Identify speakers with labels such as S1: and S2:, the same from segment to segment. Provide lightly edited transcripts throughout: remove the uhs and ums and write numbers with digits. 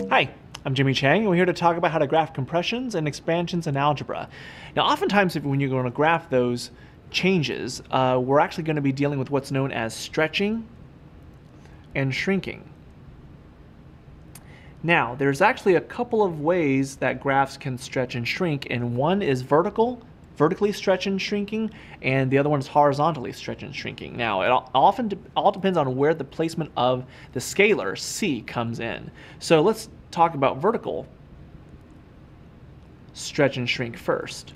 S1: Hi, I'm Jimmy Chang, and we're here to talk about how to graph compressions and expansions in algebra. Now, oftentimes when you're going to graph those changes, we're actually going to be dealing with what's known as stretching and shrinking. Now, there's actually a couple of ways that graphs can stretch and shrink, and one is vertically stretch and shrinking, and the other one is horizontally stretch and shrinking. Now, it all depends on where the placement of the scalar c comes in. So let's talk about vertical stretch and shrink first.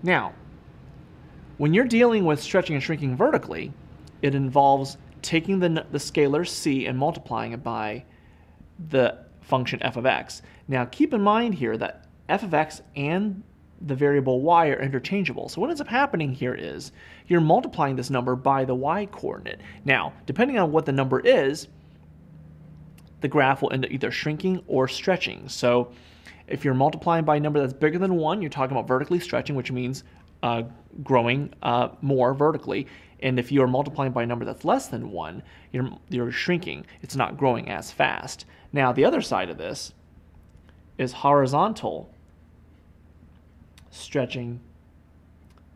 S1: Now, when you're dealing with stretching and shrinking vertically, it involves taking the scalar c and multiplying it by the function f of x. Now keep in mind here that f of x and the variable y are interchangeable. So what ends up happening here is you're multiplying this number by the y coordinate. Now, depending on what the number is, the graph will end up either shrinking or stretching. So if you're multiplying by a number that's bigger than 1, you're talking about vertically stretching, which means growing more vertically. And if you're multiplying by a number that's less than 1, you're shrinking. It's not growing as fast. Now, the other side of this is horizontal stretching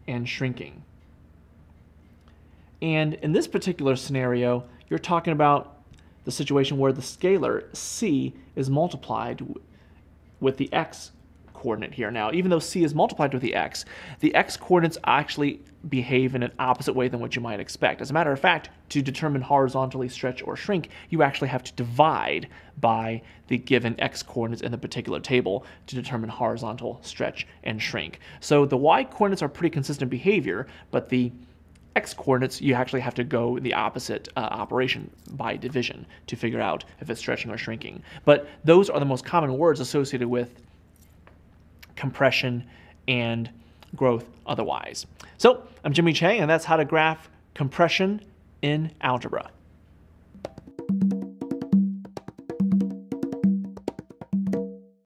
S1: and shrinking. And in this particular scenario, you're talking about the situation where the scalar c is multiplied with the x coordinate here. Now, even though c is multiplied with the x coordinates actually behave in an opposite way than what you might expect. As a matter of fact, to determine horizontally stretch or shrink, you actually have to divide by the given x coordinates in the particular table to determine horizontal stretch and shrink. So the y coordinates are pretty consistent behavior, but the x coordinates, you actually have to go the opposite operation by division to figure out if it's stretching or shrinking. But those are the most common words associated with compression and growth otherwise. So I'm Jimmy Chang, and that's how to graph compression in algebra.